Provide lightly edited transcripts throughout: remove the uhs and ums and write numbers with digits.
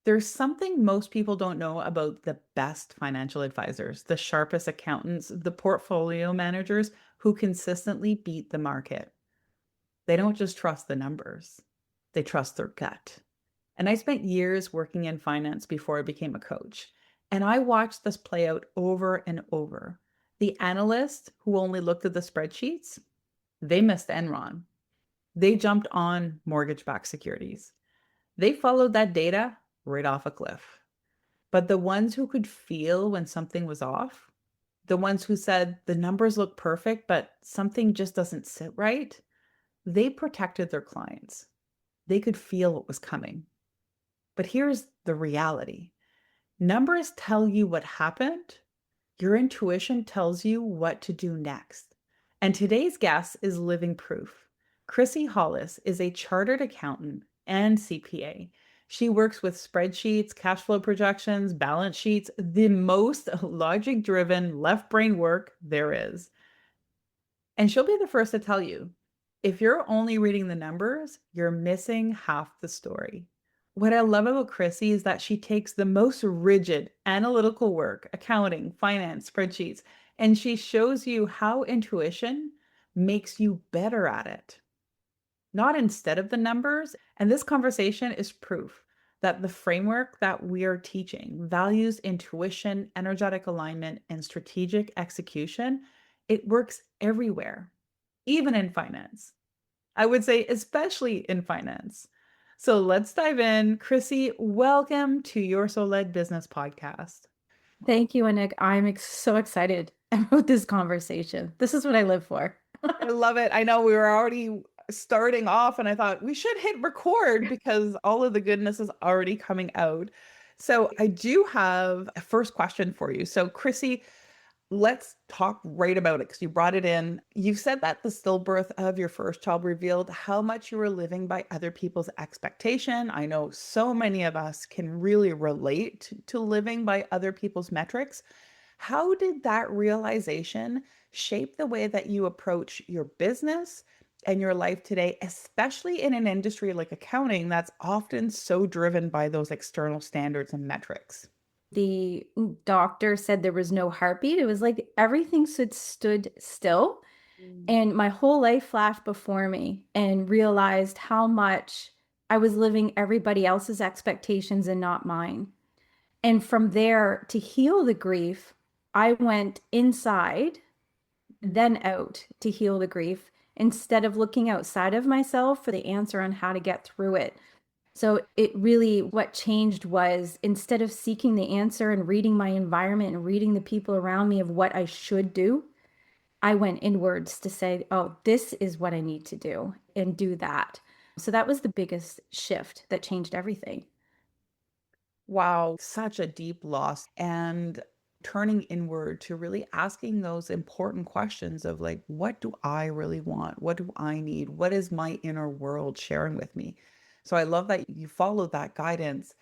There's something most people don't know about the best financial advisors, the sharpest accountants, the portfolio managers who consistently beat the market. They don't just trust the numbers, they trust their gut. And I spent years working in finance before I became a coach. And I watched this play out over and over. The analysts who only looked at the spreadsheets, they missed Enron. They jumped on mortgage-backed securities. They followed that data right off a cliff. But the ones who could feel when something was off, the ones who said the numbers look perfect, but something just doesn't sit right, they protected their clients. They could feel what was coming. But here's the reality. Numbers tell you what happened. Your intuition tells you what to do next. And today's guest is living proof. Chrissy Hollis is a chartered accountant and CPA. She works with spreadsheets, cash flow projections, balance sheets, the most logic driven left brain work there is. And she'll be the first to tell you if you're only reading the numbers, you're missing half the story. What I love about Chrissy is that she takes the most rigid analytical work, accounting, finance, spreadsheets, and she shows you how intuition makes you better at it, not instead of the numbers. And this conversation is proof that the framework that we are teaching values intuition, energetic alignment, and strategic execution. It works everywhere, even in finance. I would say, especially in finance. So let's dive in. Chrissy, welcome to your Soul Led Business Podcast. Thank you, Anik. So excited about this conversation. This is what I live for. I love it. I know we were already starting off, and I thought we should hit record because all of the goodness is already coming out. So I do have a first question for you. So, Chrissy, let's talk right about it because you brought it in. You've said that the stillbirth of your first child revealed how much you were living by other people's expectation. I know so many of us can really relate to living by other people's metrics. How did that realization shape the way that you approach your business and your life today, especially in an industry like accounting that's often so driven by those external standards and metrics? The doctor said there was no heartbeat. It was like everything stood still. Mm. And my whole life flashed before me and realized how much I was living everybody else's expectations and not mine. And from there, to heal the grief, I went inside, then out to heal the grief instead of looking outside of myself for the answer on how to get through it. So it really, what changed was instead of seeking the answer and reading my environment and reading the people around me of what I should do, I went inwards to say, oh, this is what I need to do and do that. So that was the biggest shift that changed everything. Wow, such a deep loss. And turning inward to really asking those important questions of like, what do I really want? What do I need? What is my inner world sharing with me? So I love that you followed that guidance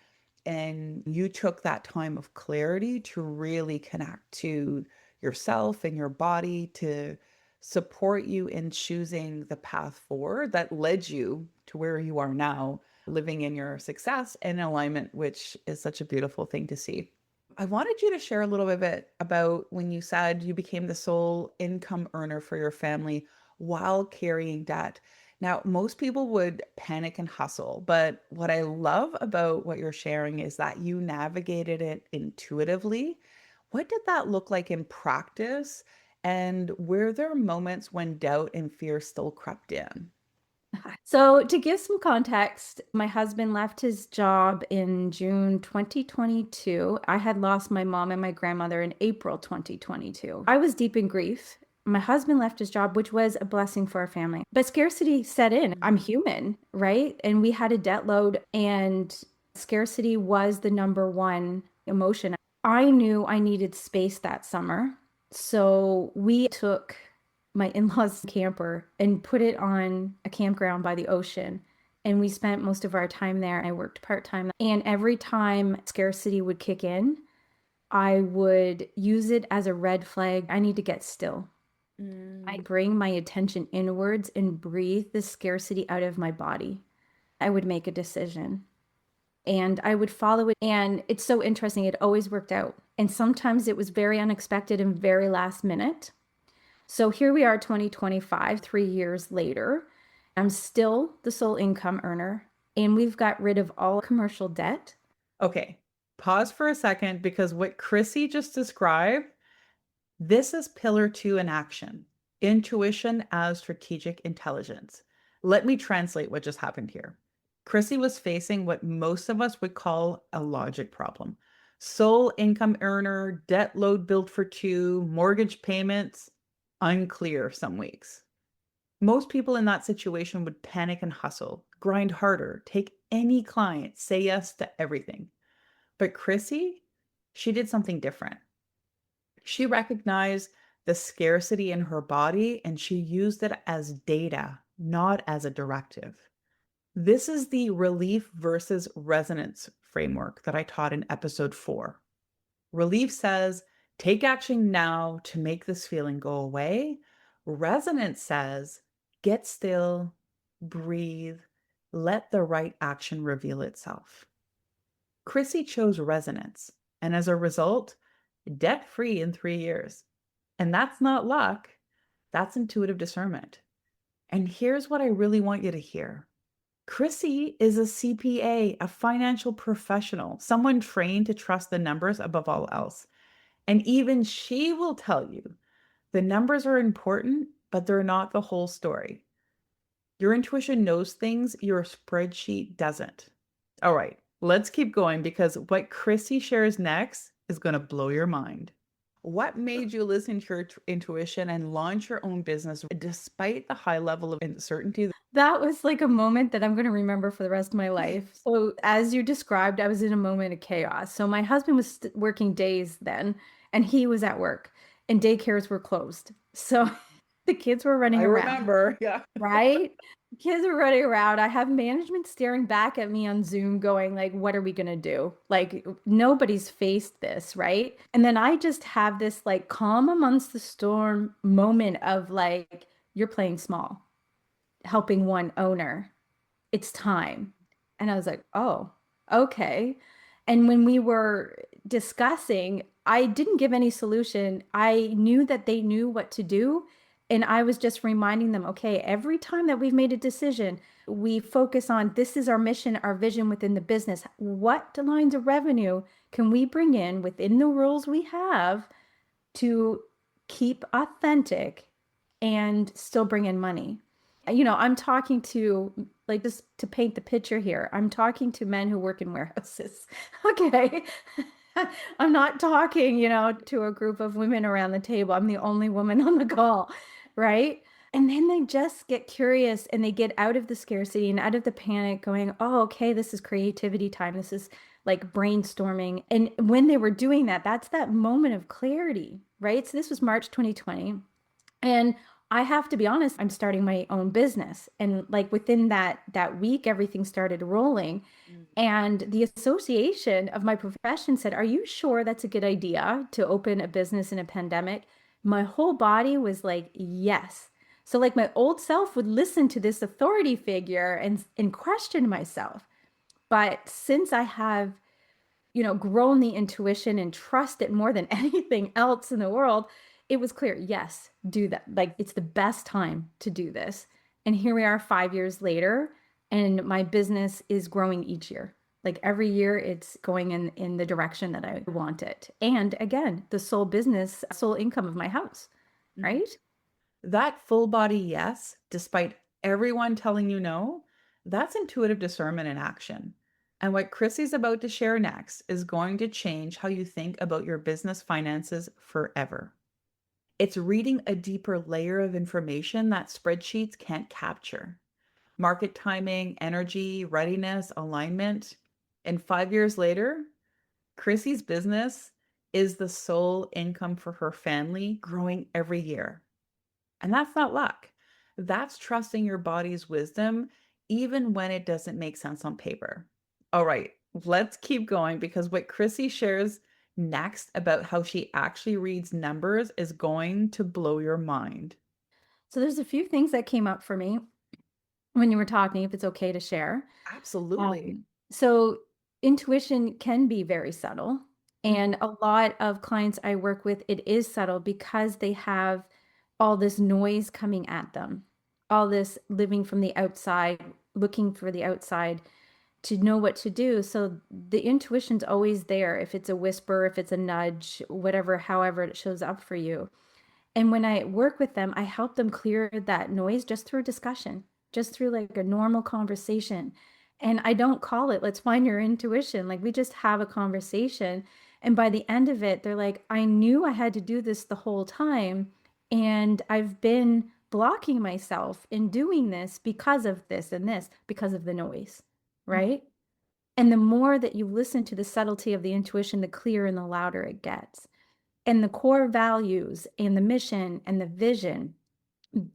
and you took that time of clarity to really connect to yourself and your body to support you in choosing the path forward that led you to where you are now, living in your success and alignment, which is such a beautiful thing to see. I wanted you to share a little bit about when you said you became the sole income earner for your family while carrying debt. Now, most people would panic and hustle, but what I love about what you're sharing is that you navigated it intuitively. What did that look like in practice? And were there moments when doubt and fear still crept in? So, to give some context, my husband left his job in June 2022. I had lost my mom and my grandmother in April 2022. I was deep in grief. My husband left his job, which was a blessing for our family. But scarcity set in. I'm human, right? And we had a debt load, and scarcity was the number one emotion. I knew I needed space that summer. So, we took my in-laws camper and put it on a campground by the ocean, and we spent most of our time there. I worked part-time, and every time scarcity would kick in, I would use it as a red flag. I need to get still. I Mm. bring my attention inwards and breathe the scarcity out of my body. I would make a decision. and I would follow it. And it's so interesting. It always worked out. And sometimes it was very unexpected and very last minute. So here we are, 2025, 3 years later. I'm still the sole income earner, and we've got rid of all commercial debt. Okay, pause for a second because what Chrissy just described, this is pillar two in action, intuition as strategic intelligence. Let me translate what just happened here. Chrissy was facing what most of us would call a logic problem. Sole income earner, debt load built for two, mortgage payments, unclear some weeks. Most people in that situation would panic and hustle, grind harder, take any client, say yes to everything. But Chrissy, she did something different. She recognized the scarcity in her body and she used it as data, not as a directive. This is the relief versus resonance framework that I taught in episode 4. Relief says, take action now to make this feeling go away. Resonance says, get still, breathe, let the right action reveal itself. Chrissy chose resonance, and as a result, debt free in 3 years. And that's not luck, that's intuitive discernment. And here's what I really want you to hear. Chrissy is a CPA, a financial professional, someone trained to trust the numbers above all else. And even she will tell you the numbers are important, but they're not the whole story. Your intuition knows things your spreadsheet doesn't. All right, let's keep going because what Chrissy shares next is going to blow your mind. What made you listen to your intuition and launch your own business despite the high level of uncertainty? That was like a moment that I'm going to remember for the rest of my life. So, as you described, I was in a moment of chaos. So, my husband was working days then, and he was at work, and daycares were closed. So, the kids were running I around, remember, yeah. right? Kids are running around. I have management staring back at me on Zoom, going, like, what are we going to do? Like, nobody's faced this, right? And then I just have this, like, calm amongst the storm moment of, like, you're playing small, helping one owner. It's time. And I was like, oh, okay. And when we were discussing, I didn't give any solution. I knew that they knew what to do. And I was just reminding them, okay, every time that we've made a decision, we focus on this is our mission, our vision within the business. What lines of revenue can we bring in within the rules we have to keep authentic and still bring in money? I'm talking to, like, just to paint the picture here, I'm talking to men who work in warehouses. Okay. I'm not talking, to a group of women around the table. I'm the only woman on the call, right? And then they just get curious and they get out of the scarcity and out of the panic, going, oh, okay, this is creativity time. This is like brainstorming. And when they were doing that, that's that moment of clarity, right? So this was March 2020. And I have to be honest, I'm starting my own business. And like within that week, everything started rolling. And the association of my profession said, are you sure that's a good idea to open a business in a pandemic? My whole body was like, yes. So like my old self would listen to this authority figure and question myself. But since I have, grown the intuition and trust it more than anything else in the world, it was clear, yes, do that. Like it's the best time to do this. And here we are 5 years later, and my business is growing each year. Like every year it's going in the direction that I want it. And again, the sole business, sole income of my house, right? That full body yes, despite everyone telling you no, that's intuitive discernment in action. And what Chrissy's about to share next is going to change how you think about your business finances forever. It's reading a deeper layer of information that spreadsheets can't capture. Market timing, energy, readiness, alignment. And 5 years later, Chrissy's business is the sole income for her family, growing every year. And that's not luck. That's trusting your body's wisdom, even when it doesn't make sense on paper. All right, let's keep going because what Chrissy shares next about how she actually reads numbers is going to blow your mind. So there's a few things that came up for me when you were talking, if it's okay to share. Absolutely. So Intuition can be very subtle. And a lot of clients I work with, it is subtle because they have all this noise coming at them, all this living from the outside, looking for the outside to know what to do. So the intuition's always there. If it's a whisper, if it's a nudge, whatever, however it shows up for you. And when I work with them, I help them clear that noise just through discussion, just through like a normal conversation. And I don't call it, let's find your intuition. Like we just have a conversation. And by the end of it, they're like, I knew I had to do this the whole time. And I've been blocking myself in doing this because of this and this, because of the noise, right? And the more that you listen to the subtlety of the intuition, the clearer and the louder it gets. And the core values and the mission and the vision,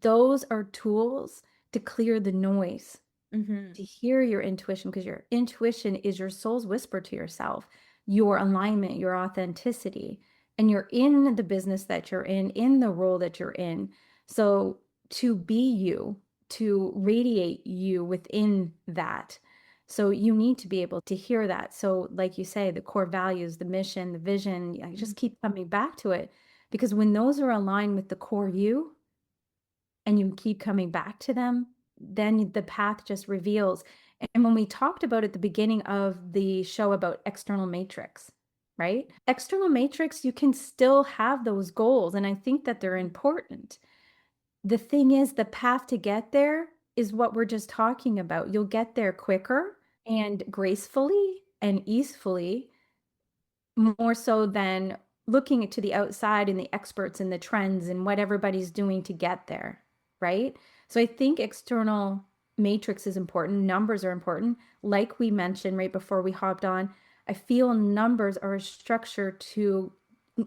those are tools to clear the noise, Mm-hmm. to hear your intuition, because your intuition is your soul's whisper to yourself, your alignment, your authenticity, and you're in the business that you're in the role that you're in. So to be you, to radiate you within that. So you need to be able to hear that. So like you say, the core values, the mission, the vision, I just keep coming back to it because when those are aligned with the core you, and you keep coming back to them, then the path just reveals. And when we talked about at the beginning of the show about external matrix, right? External matrix, you can still have those goals. And I think that they're important. The thing is, the path to get there is what we're just talking about. You'll get there quicker and gracefully and easefully, more so than looking to the outside and the experts and the trends and what everybody's doing to get there, right? So I think external matrix is important. Numbers are important. Like we mentioned right before we hopped on, I feel numbers are a structure to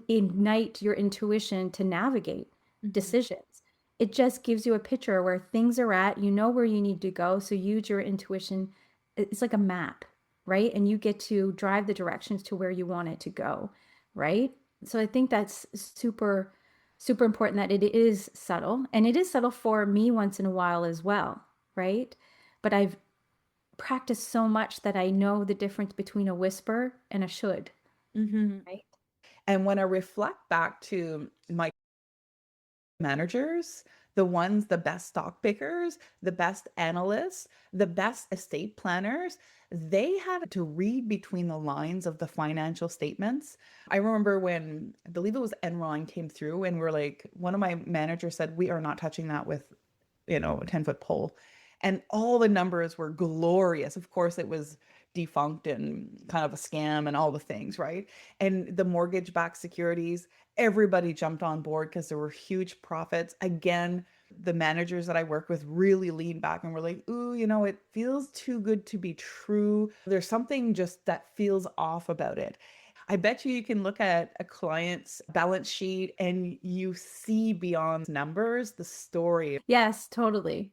ignite your intuition to navigate decisions. It just gives you a picture where things are at, you know where you need to go. So use your intuition. It's like a map, right? And you get to drive the directions to where you want it to go, right? So I think that's super, super important that it is subtle. And it is subtle for me once in a while as well, right? But I've practiced so much that I know the difference between a whisper and a should, Mm-hmm. right? And when I reflect back to my managers, the ones, the best stock pickers, the best analysts, the best estate planners, they had to read between the lines of the financial statements. I remember when I believe it was Enron came through and we're like, one of my managers said, we are not touching that with, a 10-foot pole. And all the numbers were glorious. Of course, it was defunct and kind of a scam and all the things, right? And the mortgage-backed securities, everybody jumped on board because there were huge profits. Again, the managers that I work with really lean back and were like, ooh, it feels too good to be true. There's something just that feels off about it. I bet you can look at a client's balance sheet and you see beyond numbers the story. Yes, totally.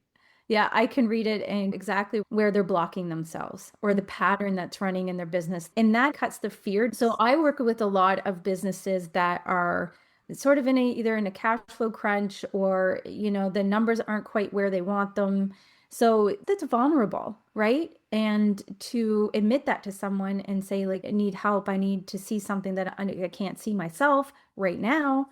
Yeah, I can read it and exactly where they're blocking themselves or the pattern that's running in their business. And that cuts the fear. So I work with a lot of businesses that are sort of either in a cash flow crunch or, the numbers aren't quite where they want them. So that's vulnerable, right? And to admit that to someone and say, like, I need help, I need to see something that I can't see myself right now.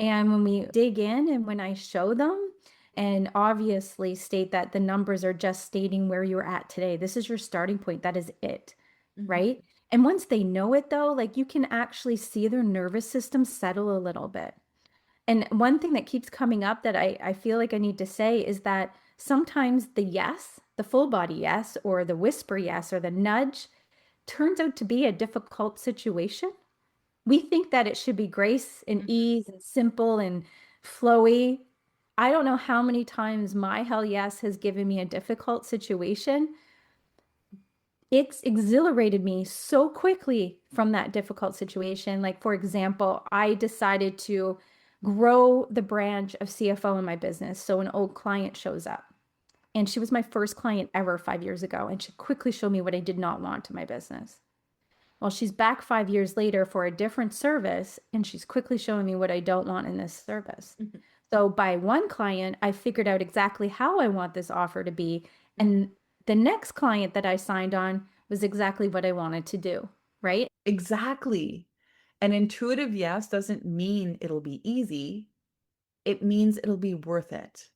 And when we dig in and when I show them and obviously state that the numbers are just stating where you're at today, this is your starting point. That is it, Mhm. right? And once they know it, though, like you can actually see their nervous system settle a little bit. And one thing that keeps coming up that I feel like I need to say is that sometimes the yes, the full body yes, or the whisper yes, or the nudge turns out to be a difficult situation. We think that it should be grace and ease and simple and flowy. I don't know how many times my hell yes has given me a difficult situation. It's exhilarated me so quickly from that difficult situation. Like, for example, I decided to grow the branch of CFO in my business. So an old client shows up. And she was my first client ever 5 years ago. And she quickly showed me what I did not want in my business. Well, she's back 5 years later for a different service, and she's quickly showing me what I don't want in this service. Mhm. So by one client, I figured out exactly how I want this offer to be. And the next client that I signed on was exactly what I wanted to do, right? Exactly. An intuitive yes doesn't mean it'll be easy. It means it'll be worth it.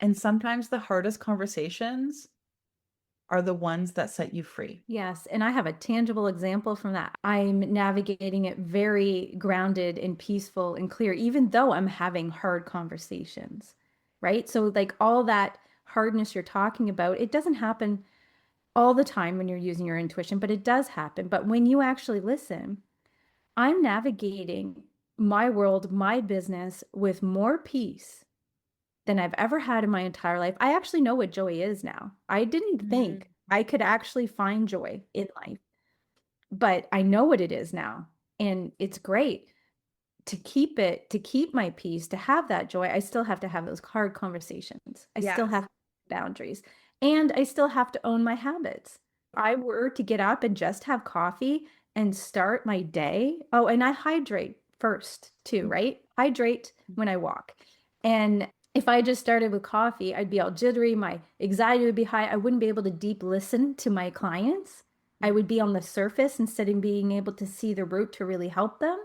And sometimes the hardest conversations are the ones that set you free. Yes, and I have a tangible example from that. I'm navigating it very grounded and peaceful and clear, even though I'm having hard conversations, right? So, like all that hardness you're talking about, it doesn't happen all the time when you're using your intuition, but it does happen. But when you actually listen, I'm navigating my world, my business with more peace than I've ever had in my entire life. I actually know what joy is now. I didn't Mhm. think I could actually find joy in life, but I know what it is now. And it's great to keep it, to keep my peace, to have that joy. I still have to have those hard conversations. I still Yes. have boundaries, and I still have to own my habits. I were to get up and just have coffee and start my day. Oh, and I hydrate first too, right? Hydrate when I walk. And if I just started with coffee, I'd be all jittery. My anxiety would be high. I wouldn't be able to deep listen to my clients. I would be on the surface instead of being able to see the root to really help them.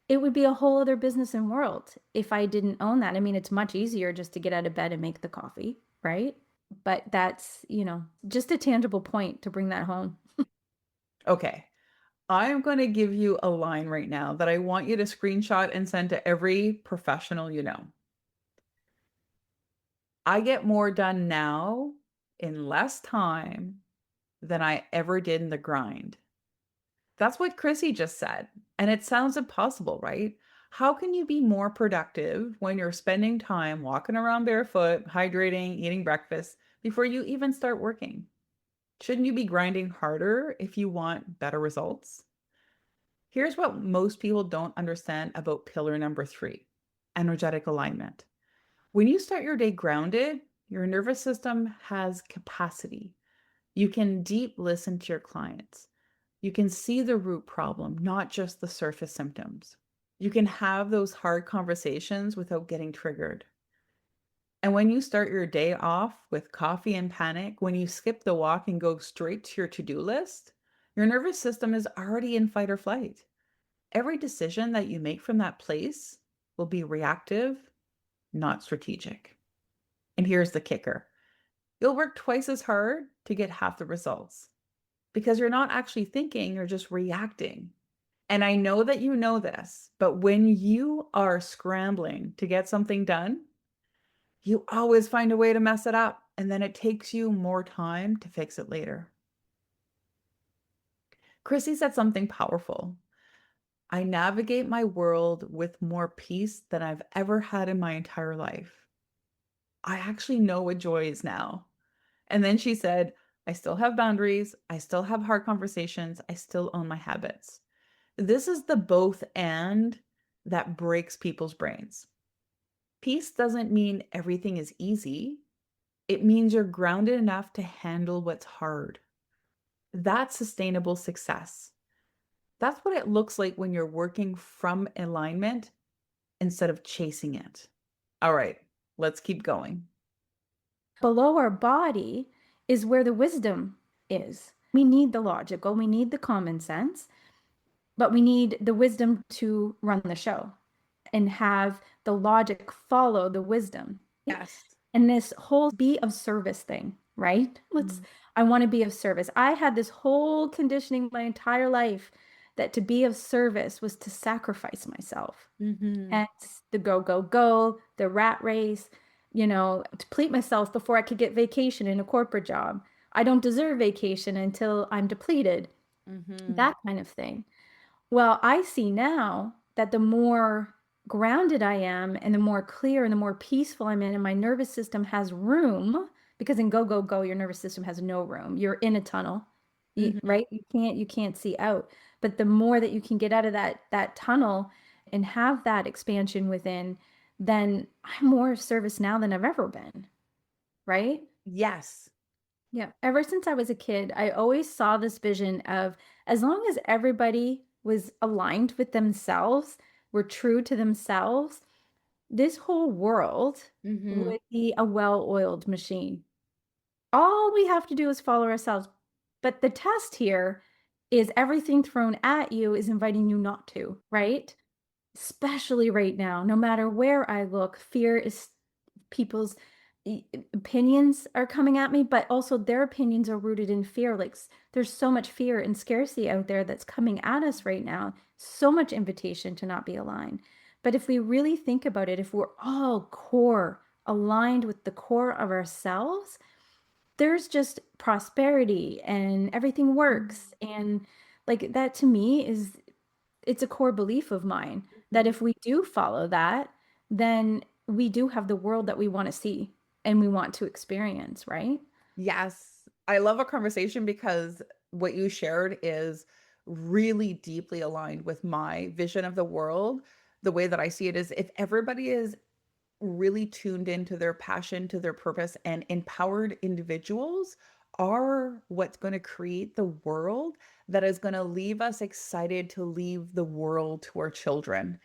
It would be a whole other business and world if I didn't own that. I mean, it's much easier just to get out of bed and make the coffee, right? But that's, just a tangible point to bring that home. Okay. I'm going to give you a line right now that I want you to screenshot and send to every professional you know. I get more done now in less time than I ever did in the grind. That's what Chrissy just said. And it sounds impossible, right? How can you be more productive when you're spending time walking around barefoot, hydrating, eating breakfast before you even start working? Shouldn't you be grinding harder if you want better results? Here's what most people don't understand about pillar number 3, energetic alignment. When you start your day grounded, your nervous system has capacity. You can deep listen to your clients. You can see the root problem, not just the surface symptoms. You can have those hard conversations without getting triggered. And when you start your day off with coffee and panic, when you skip the walk and go straight to your to-do list, your nervous system is already in fight or flight. Every decision that you make from that place will be reactive, not strategic. And here's the kicker. You'll work twice as hard to get half the results because you're not actually thinking, you're just reacting. And I know that you know this, but when you are scrambling to get something done, you always find a way to mess it up. And then it takes you more time to fix it later. Chrissy said something powerful. I navigate my world with more peace than I've ever had in my entire life. I actually know what joy is now. And then she said, I still have boundaries. I still have hard conversations. I still own my habits. This is the both and that breaks people's brains. Peace doesn't mean everything is easy. It means you're grounded enough to handle what's hard. That's sustainable success. That's what it looks like when you're working from alignment instead of chasing it. All right, let's keep going. Below our body is where the wisdom is. We need the logical, we need the common sense, but we need the wisdom to run the show and have the logic follow the wisdom. Yes. And this whole be of service thing, right? Mm. I want to be of service. I had this whole conditioning my entire life that to be of service was to sacrifice myself. Mhm. Hence the go, go, go, the rat race, to deplete myself before I could get vacation in a corporate job. I don't deserve vacation until I'm depleted, Mhm. that kind of thing. Well, I see now that the more grounded I am and the more clear and the more peaceful I'm in, and my nervous system has room, because in go, go, go, your nervous system has no room. You're in a tunnel, Mhm. right? You can't see out. But the more that you can get out of that tunnel and have that expansion within, then I'm more of service now than I've ever been, right? Yes. Yeah, ever since I was a kid, I always saw this vision of as long as everybody was aligned with themselves, were true to themselves, this whole world Mhm. would be a well-oiled machine. All we have to do is follow ourselves. But the test here is everything thrown at you is inviting you not to, right? Especially right now, no matter where I look, fear is people's opinions are coming at me, but also their opinions are rooted in fear. Like there's so much fear and scarcity out there that's coming at us right now. So much invitation to not be aligned. But if we really think about it, if we're all core aligned with the core of ourselves, there's just prosperity and everything works. And like that to me is it's a core belief of mine that Mhm. if we do follow that, then we do have the world that we want to see and we want to experience, right? Yes, I love a conversation because what you shared is really deeply aligned with my vision of the world. The way that I see it is if everybody is really tuned into their passion, to their purpose, and empowered individuals are what's going to create the world that is going to leave us excited to leave the world to our children.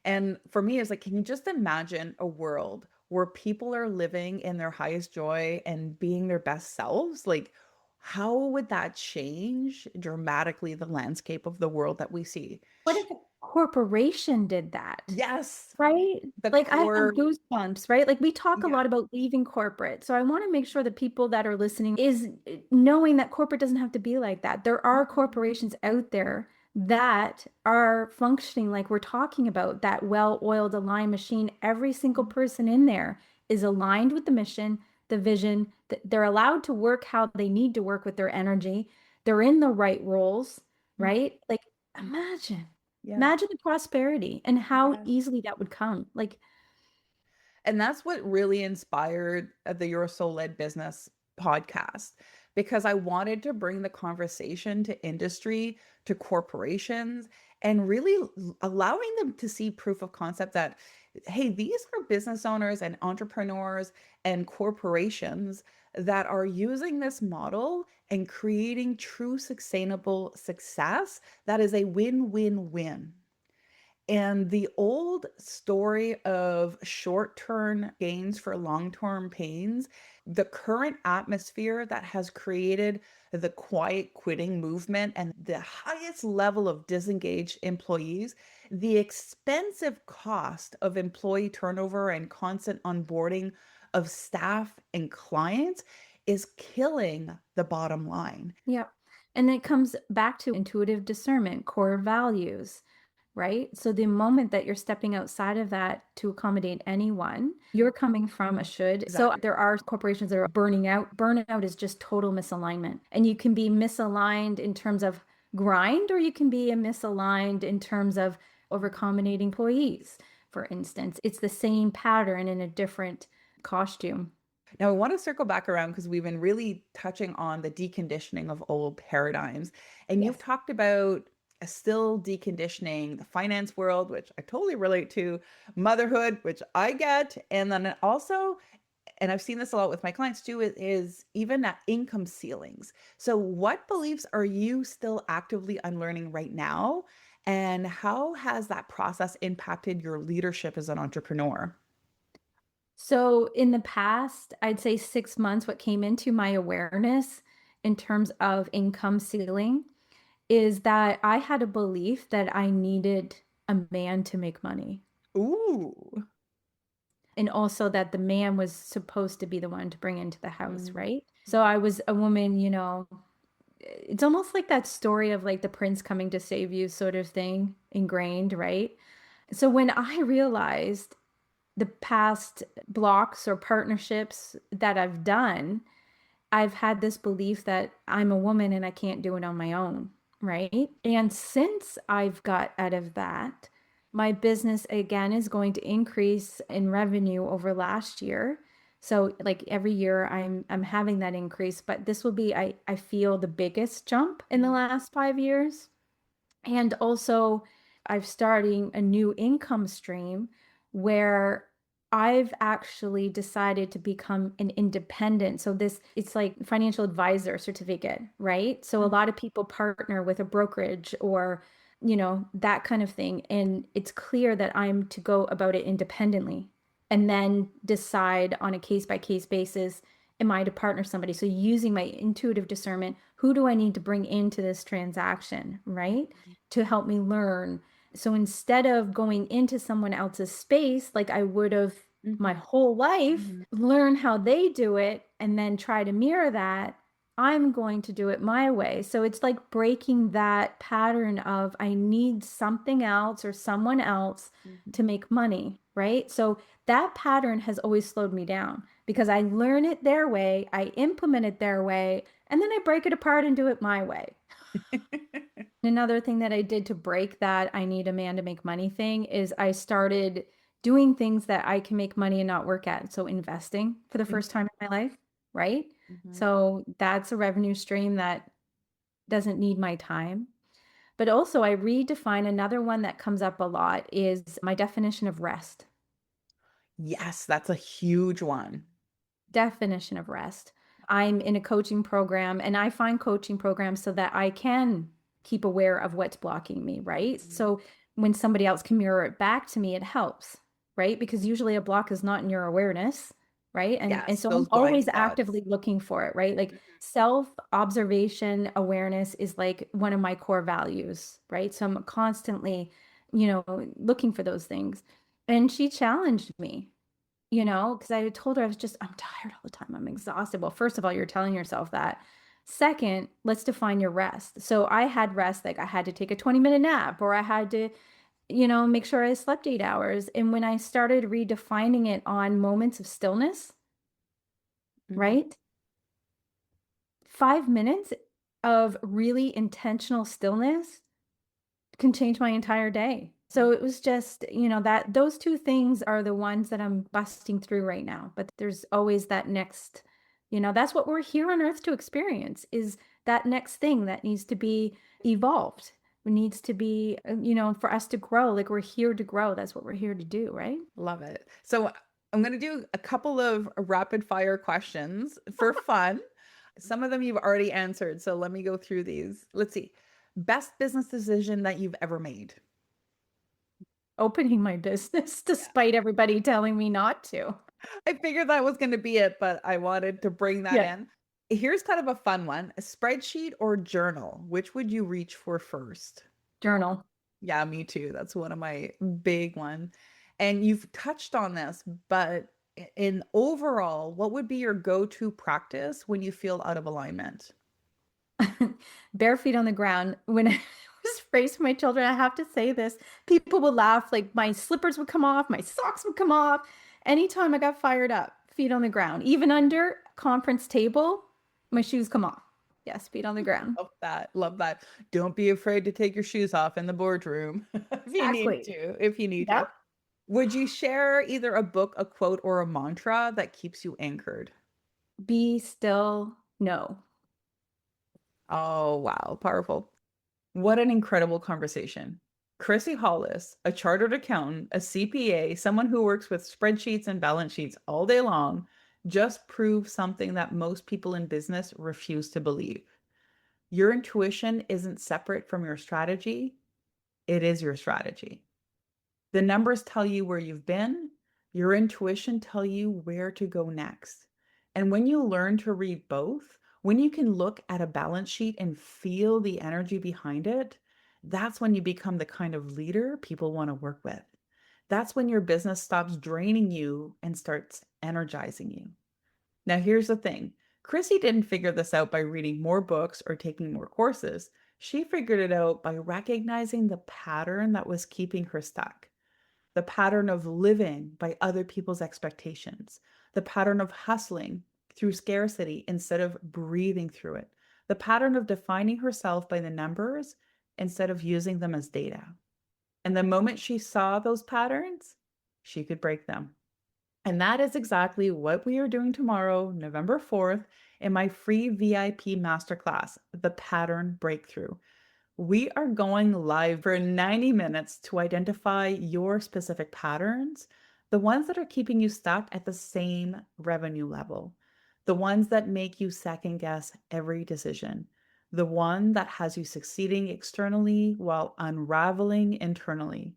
And for me, it's like, can you just imagine a world where people are living in their highest joy and being their best selves? Like, how would that change dramatically the landscape of the world that we see? What if a corporation did that? Yes, Right? the Like, I have core. goosebumps, right? Like, we talk a Yeah. lot about leaving corporate. So I want to make sure that people that are listening is knowing that corporate doesn't have to be like that. There are corporations out there that are functioning like we're talking about, that well-oiled, aligned machine. Every single person in there is aligned with the mission, the vision, that they're allowed to work how they need to work with their energy. They're in the right roles, right? Like, imagine. Yeah. Imagine the prosperity and how Yes. easily that would come. Like, And that's what really inspired the Your Soul Led Business podcast because I wanted to bring the conversation to industry, to corporations, and really allowing them to see proof of concept that, hey, these are business owners and entrepreneurs and corporations that are using this model and creating true sustainable success that is a win win win. And the old story of short-term gains for long-term pains, the current atmosphere that has created the quiet quitting movement and the highest level of disengaged employees, the expensive cost of employee turnover and constant onboarding of staff and clients is killing the bottom line. yeah. And it comes back to intuitive discernment, core values, right? So the moment that you're stepping outside of that to accommodate anyone, you're coming from a should. So Exactly. there are corporations that are burning out. Burnout is just total misalignment. And you can be misaligned in terms of grind, or you can be misaligned in terms of over accommodating employees, for instance. It's the same pattern in a different costume. Now, I want to circle back around because we've been really touching on the deconditioning of old paradigms. And you've Yes. talked about still deconditioning the finance world, which I totally relate to, motherhood, which I get. And then also, and I've seen this a lot with my clients too, is even at income ceilings. So, what beliefs are you still actively unlearning right now? And how has that process impacted your leadership as an entrepreneur? So in the past, I'd say 6 months, what came into my awareness in terms of income ceiling is that I had a belief that I needed a man to make money. Ooh. And also that the man was supposed to be the one to bring into the house, Mm. right? So I was a woman, it's almost like that story of like the prince coming to save you sort of thing ingrained, right? So when I realized the past blocks or partnerships that I've done, I've had this belief that I'm a woman and I can't do it on my own, right? And since I've got out of that, my business again is going to increase in revenue over last year. So like every year I'm having that increase, but this will be I feel the biggest jump in the last 5 years. And also, I've starting a new income stream where I've actually decided to become an independent. So this it's like financial advisor certificate, right? So a lot of people partner with a brokerage or that kind of thing. And it's clear that I'm to go about it independently and then decide on a case by case basis am I to partner somebody? So using my intuitive discernment, who do I need to bring into this transaction, right? To help me learn. So instead of going into someone else's space, like I would have my Mhm. whole life, Mhm. learn how they do it and then try to mirror that, I'm going to do it my way. So it's like breaking that pattern of I need something else or someone else to Mhm. make money, right? So that pattern has always slowed me down because I learn it their way, I implement it their way, and then I break it apart and do it my way. Another thing that I did to break that I need a man to make money thing is I started doing things that I can make money and not work at. So investing for the first time in my life, right? Mhm. So that's a revenue stream that doesn't need my time. But also I redefine another one that comes up a lot is my definition of rest. Yes, that's a huge one. Definition of rest. I'm in a coaching program and I find coaching programs so that I can keep aware of what's blocking me, right? Mhm. So when somebody else can mirror it back to me, it helps, right? Because usually a block is not in your awareness, right? And Yes, so I'm those blind always spots. actively looking for it, right? Like Mhm. self-observation awareness is like one of my core values, right? So I'm constantly, looking for those things. And she challenged me, because I told her I'm tired all the time. I'm exhausted. Well, first of all, you're telling yourself that. Second, let's define your rest. So I had rest, like I had to take a 20-minute nap or I had to, make sure I slept 8 hours. And when I started redefining it on moments of stillness, Mhm. right? 5 minutes of really intentional stillness can change my entire day. So it was just, that those two things are the ones that I'm busting through right now. But there's always that next, that's what we're here on earth to experience is that next thing that needs to be evolved. It needs to be, for us to grow. Like we're here to grow. That's what we're here to do, right? Love it. So I'm going to do a couple of rapid fire questions for fun. Some of them you've already answered, so let me go through these. Let's see. Best business decision that you've ever made. Opening my business Yeah. despite everybody telling me not to. I figured that was going to be it, but I wanted to bring that Yeah. in. Here's kind of a fun one. A spreadsheet or journal? Which would you reach for first? Journal. Yeah, me too. That's one of my big ones. And you've touched on this, but in overall, what would be your go-to practice when you feel out of alignment? Bare feet on the ground. When I was raising my children, I have to say this. People would laugh, like my slippers would come off, my socks would come off. Anytime I got fired up, feet on the ground. Even under conference table, my shoes come off. Yes, feet on the ground. Love that. Love that. Don't be afraid to take your shoes off in the boardroom if you need Exactly. to, if you need to. Yep. Would you share either a book, a quote, or a mantra that keeps you anchored? Be still. No. Oh, wow. Powerful. What an incredible conversation. Chrissy Hollis, a chartered accountant, a CPA, someone who works with spreadsheets and balance sheets all day long, just proved something that most people in business refuse to believe. Your intuition isn't separate from your strategy, it is your strategy. The numbers tell you where you've been, your intuition tell you where to go next. And when you learn to read both, when you can look at a balance sheet and feel the energy behind it, that's when you become the kind of leader people want to work with. That's when your business stops draining you and starts energizing you. Now, here's the thing. Chrissy didn't figure this out by reading more books or taking more courses. She figured it out by recognizing the pattern that was keeping her stuck, the pattern of living by other people's expectations, the pattern of hustling through scarcity instead of breathing through it, the pattern of defining herself by the numbers instead of using them as data. And the moment she saw those patterns, she could break them. And that is exactly what we are doing tomorrow, November 4th, in my free VIP masterclass, The Pattern Breakthrough. We are going live for 90 minutes to identify your specific patterns, the ones that are keeping you stuck at the same revenue level, the ones that make you second guess every decision, the one that has you succeeding externally while unraveling internally.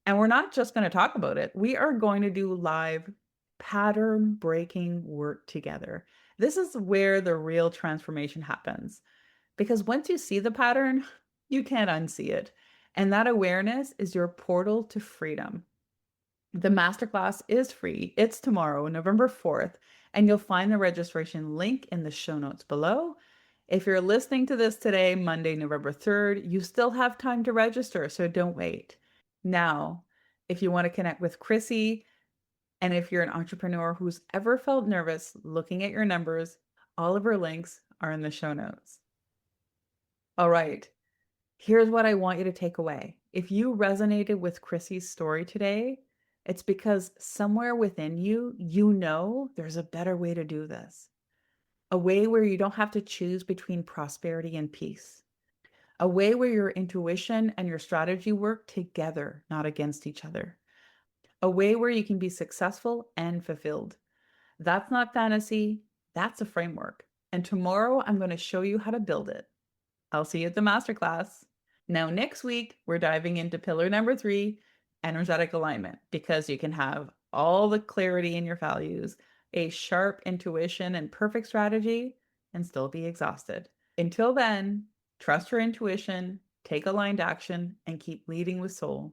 And we're not just going to talk about it, we are going to do live pattern breaking work together. This is where the real transformation happens. Because once you see the pattern, you can't unsee it. And that awareness is your portal to freedom. The masterclass is free. It's tomorrow, November 4th, and you'll find the registration link in the show notes below. If you're listening to this today, Monday, November 3rd, you still have time to register, so don't wait. Now, if you want to connect with Chrissy, and if you're an entrepreneur who's ever felt nervous looking at your numbers, all of her links are in the show notes. All right, here's what I want you to take away. If you resonated with Chrissy's story today, it's because somewhere within you, you know there's a better way to do this. A way where you don't have to choose between prosperity and peace. A way where your intuition and your strategy work together, not against each other. A way where you can be successful and fulfilled. That's not fantasy, that's a framework. And tomorrow I'm going to show you how to build it. I'll see you at the masterclass. Now, next week, we're diving into pillar number 3, energetic alignment, because you can have all the clarity in your values, a sharp intuition, and perfect strategy, and still be exhausted. Until then, trust your intuition, take aligned action, and keep leading with soul.